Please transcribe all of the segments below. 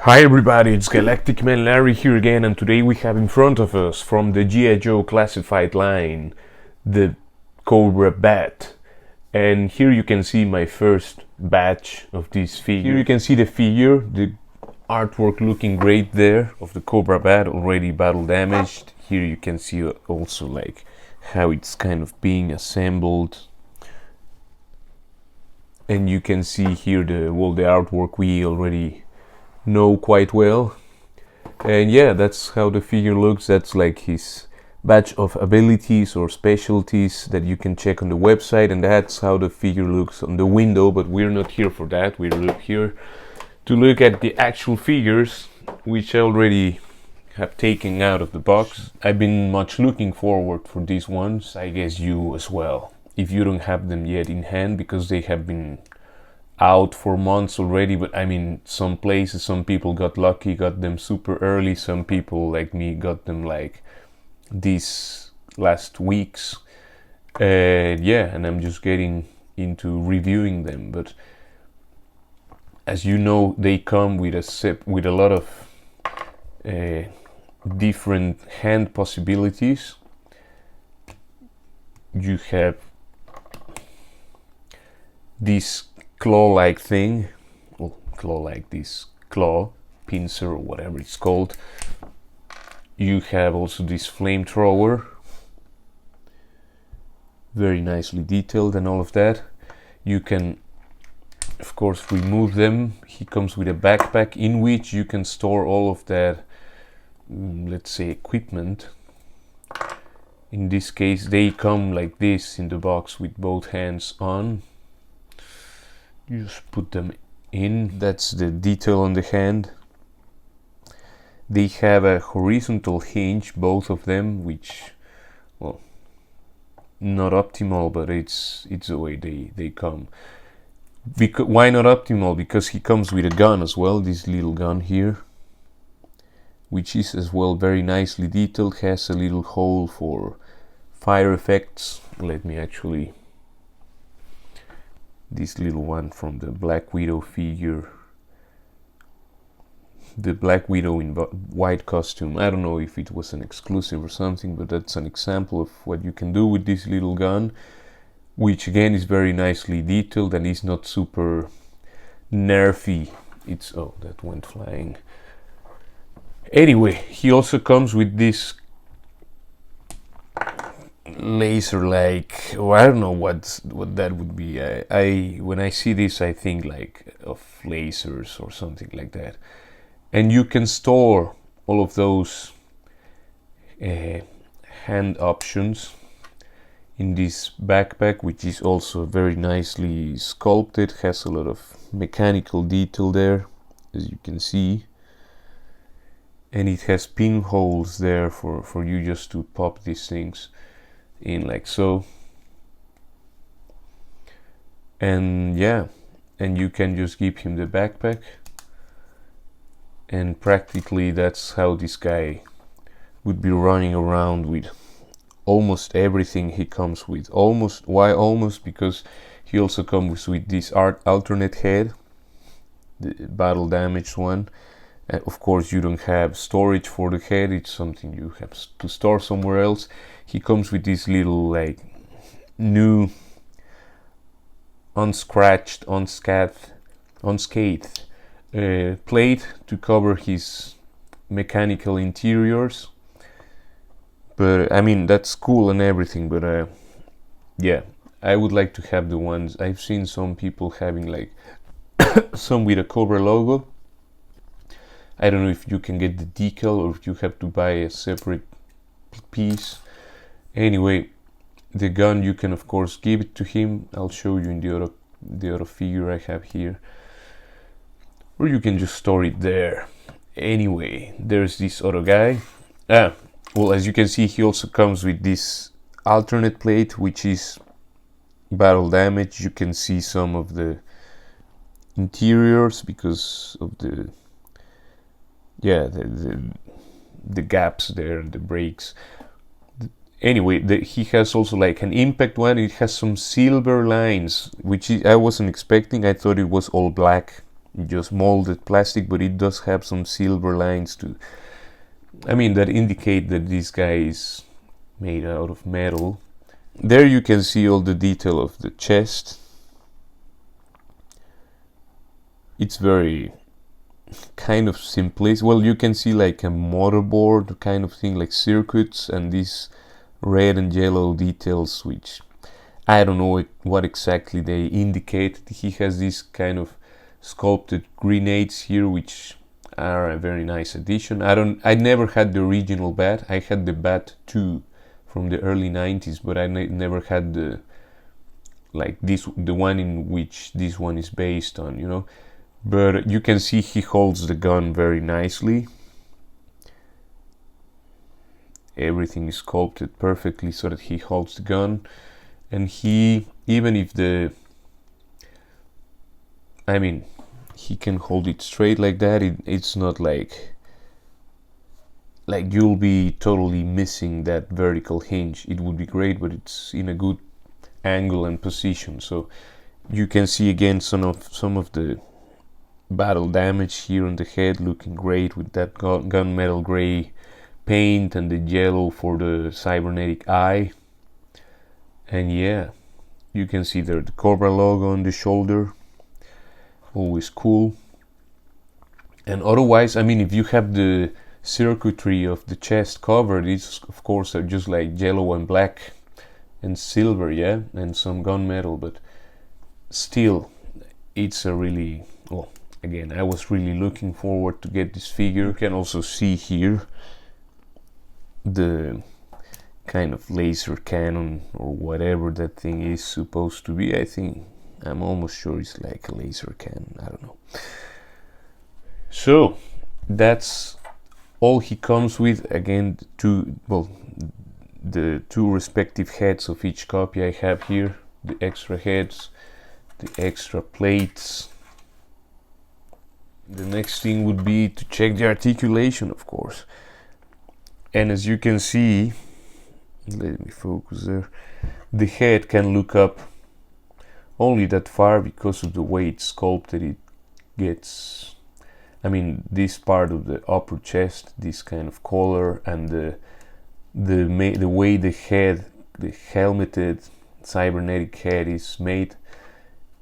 Hi everybody, it's Galactic Man Larry here again, and today we have in front of us from the G.I.Joe Classified line the CobraB.A.T. And here you can see my first batch of these figures. Here you can see the figure, the artwork looking great there of the CobraB.A.T. already battle damaged. Here you can see also like how it's kind of being assembled. And you can see here the artwork we already know quite well. And yeah, that's how the figure looks. That's like his batch of abilities or specialties that you can check on the website, and that's how the figure looks on the window. But we're not here for that. We're here to look at the actual figures, which I already have taken out of the box. I've been much looking forward for these ones. I guess you as well, if you don't have them yet in hand, because they have been out for months already. But I mean, some places, some people got lucky, got them super early. Some people like me got them like these last weeks. Yeah, and I'm just getting into reviewing them. But as you know, they come with a lot of different hand possibilities. You have this claw-like thing, well, this claw pincer or whatever it's called. You have also this flamethrower, very nicely detailed and all of that. You can of course remove them. He comes with a backpack in which you can store all of that, let's say, equipment. In this case they come like this in the box with both hands on. You just put them in. That's the detail on the hand. They have a horizontal hinge, both of them, which, well, not optimal, but it's the way they come. Why not optimal? Because he comes with a gun as well, this little gun here, which is as well very nicely detailed, has a little hole for fire effects. Let me actually, this little one from the Black Widow figure, the Black Widow in white costume. I don't know if it was an exclusive or something, but that's an example of what you can do with this little gun, which again is very nicely detailed and is not super nerfy. It's, oh, that went flying. Anyway, he also comes with this laser, like, oh, I don't know what that would be. I when I see this I think like of lasers or something like that. And you can store all of those hand options in this backpack, which is also very nicely sculpted, has a lot of mechanical detail there, as you can see. And it has pinholes there for you just to pop these things in like so. And yeah, and you can just give him the backpack, and practically that's how this guy would be running around with almost everything he comes with. Almost. Why almost? Because he also comes with this alternate head, the battle damaged one. Of course you don't have storage for the head, it's something you have to store somewhere else. He comes with this little like new unscratched, unscathed plate to cover his mechanical interiors. But I mean, that's cool and everything, but yeah, I would like to have the ones I've seen some people having, like some with a Cobra logo. I don't know if you can get the decal or if you have to buy a separate piece. Anyway, the gun you can of course give it to him. I'll show you in the other figure I have here, or you can just store it there. Anyway, there's this other guy. Well, as you can see, he also comes with this alternate plate, which is battle damage. You can see some of the interiors because of the, yeah, the gaps there, the breaks. Anyway, he has also like an impact one. It has some silver lines, which I wasn't expecting. I thought it was all black. just molded plastic, but it does have some silver lines to, I mean, that indicate that this guy is made out of metal. There you can see all the detail of the chest. It's very kind of simplistic. Well, you can see like a motherboard kind of thing, like circuits, and these red and yellow details, which I don't know what exactly they indicate. He has this kind of sculpted grenades here, which are a very nice addition. I never had the original B.A.T. I had the B.A.T 2 from the early 90s, but I never had the one in which this one is based on, you know. But you can see he holds the gun very nicely. Everything is sculpted perfectly so that he holds the gun, and he, even if he can hold it straight like that. It's not like you'll be totally missing that vertical hinge. It would be great, but it's in a good angle and position. So you can see again some of the battle damage here on the head, looking great with that gunmetal gray paint and the yellow for the cybernetic eye. And yeah, you can see there the Cobra logo on the shoulder, always cool. And otherwise, I mean, if you have the circuitry of the chest covered, it's of course are just like yellow and black and silver, yeah, and some gunmetal, but still it's a really, well, again, I was really looking forward to get this figure. You can also see here the kind of laser cannon or whatever that thing is supposed to be. I'm almost sure it's like a laser cannon, I don't know. So that's all he comes with. Again, the two respective heads of each copy I have here, the extra heads, the extra plates. The next thing would be to check the articulation, of course. And as you can see, let me focus there, the head can look up only that far because of the way it's sculpted. It gets, I mean, this part of the upper chest, this kind of collar, and the way the head, the helmeted cybernetic head is made,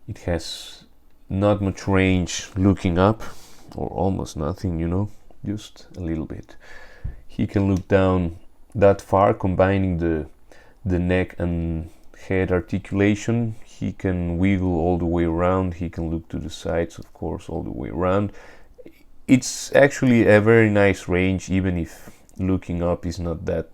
it has not much range looking up, or almost nothing, you know, just a little bit. He can look down that far, combining the neck and head articulation. He can wiggle all the way around. He can look to the sides, of course, all the way around. It's actually a very nice range, even if looking up is not that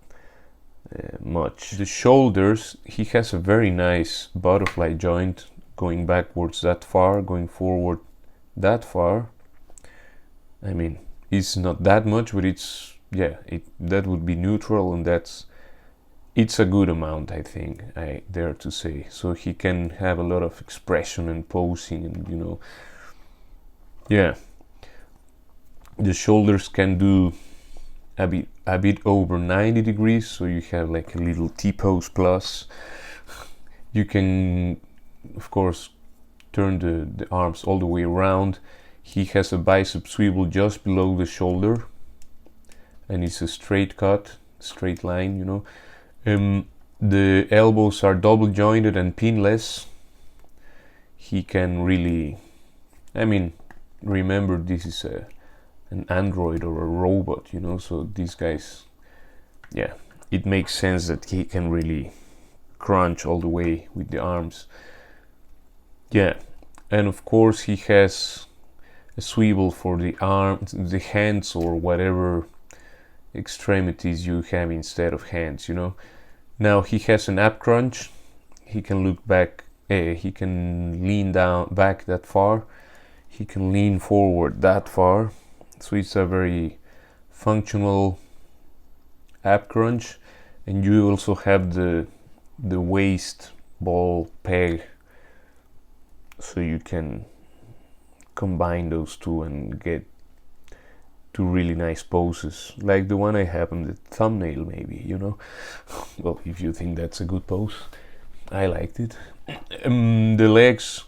much. The shoulders, he has a very nice butterfly joint, going backwards that far, going forward that far. I mean, it's not that much, but it's, yeah, that would be neutral, and it's a good amount, I think, I dare to say. So he can have a lot of expression and posing, and, you know, yeah. The shoulders can do a bit over 90 degrees, so you have like a little T-pose plus. You can, of course, turn the arms all the way around. He has a bicep swivel just below the shoulder, and it's a straight cut, straight line, you know. The elbows are double jointed and pinless. He can really, I mean, remember, this is an android or a robot, you know, so these guys, yeah, it makes sense that he can really crunch all the way with the arms. Yeah, and of course he has a swivel for the arms, the hands, or whatever extremities you have instead of hands, you know. Now he has an ab crunch. He can look back, he can lean down back that far, he can lean forward that far. So it's a very functional ab crunch. And you also have the waist ball peg, so you can combine those two and get two really nice poses, like the one I have on the thumbnail, maybe, you know. Well, if you think that's a good pose, I liked it. The legs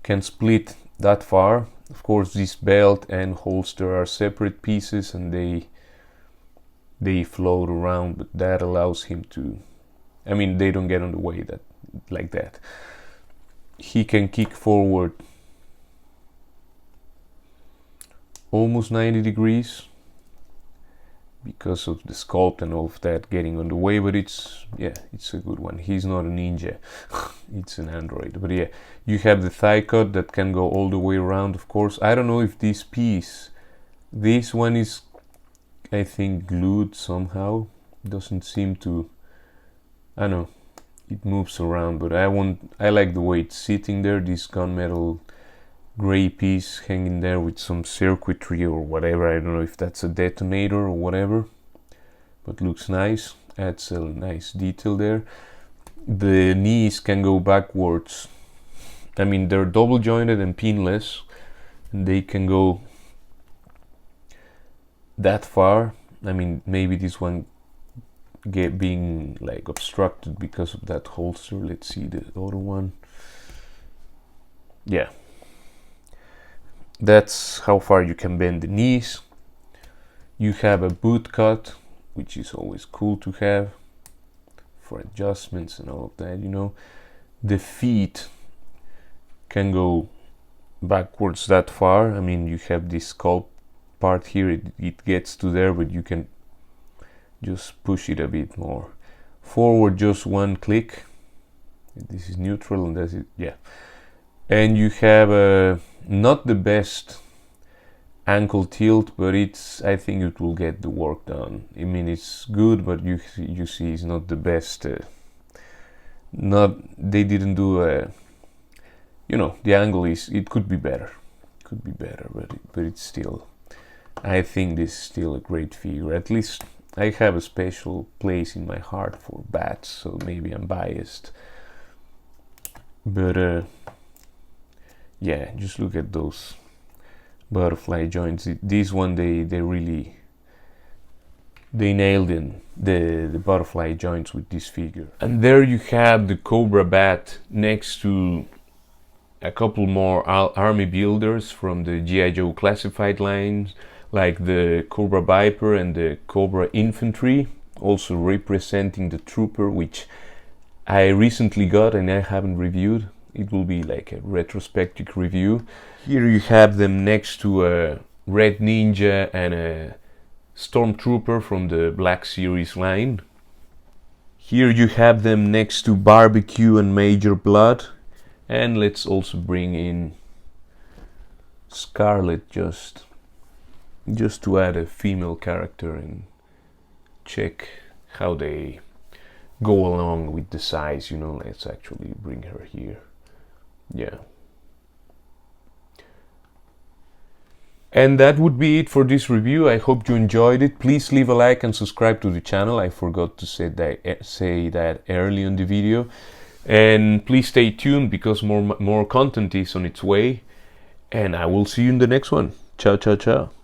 can split that far, Of course, this belt and holster are separate pieces and they float around, but that allows him to, I mean, they don't get on the way like that. He can kick forward almost 90 degrees because of the sculpt and all of that getting on the way, but it's a good one. He's not a ninja. It's an android. But yeah, you have the thigh cut that can go all the way around. Of course, I don't know if this one is, I think, glued somehow. Doesn't seem to, I don't know, it moves around, but I like the way it's sitting there, this gunmetal gray piece hanging there with some circuitry or whatever. I don't know if that's a detonator or whatever, but looks nice, adds a nice detail there. The knees can go backwards. I mean, they're double jointed and pinless, and they can go that far. I mean, maybe this one being like obstructed because of that holster. Let's see the other one. Yeah, that's how far you can bend the knees. You have a boot cut, which is always cool to have for adjustments and all of that, you know. The feet can go backwards that far. I mean, you have this sculpt part here, it gets to there, but you can just push it a bit more forward, just one click. This is neutral and that's it. Yeah, and you have not the best ankle tilt, but I think it will get the work done. I mean, it's good, but you see it's not the best. They didn't do you know, the angle it could be better, but it's still, I think this is still a great figure. At least I have a special place in my heart for bats, so maybe I'm biased, but yeah, just look at those butterfly joints. This one, they really nailed in the butterfly joints with this figure. And there you have the CobraB.A.T next to a couple more army builders from the G.I.Joe classified lines, like the Cobra Viper and the Cobra Infantry, also representing the Trooper, which I recently got and I haven't reviewed. It will be like a retrospective review. Here you have them next to a Red Ninja and a Stormtrooper from the Black Series line. Here you have them next to Barbecue and Major Blood. And let's also bring in Scarlet just to add a female character and check how they go along with the size, you know. Let's actually bring her here. Yeah. And that would be it for this review. I hope you enjoyed it. Please leave a like and subscribe to the channel. I forgot to say that early in the video. And please stay tuned because more content is on its way. And I will see you in the next one. Ciao, ciao, ciao.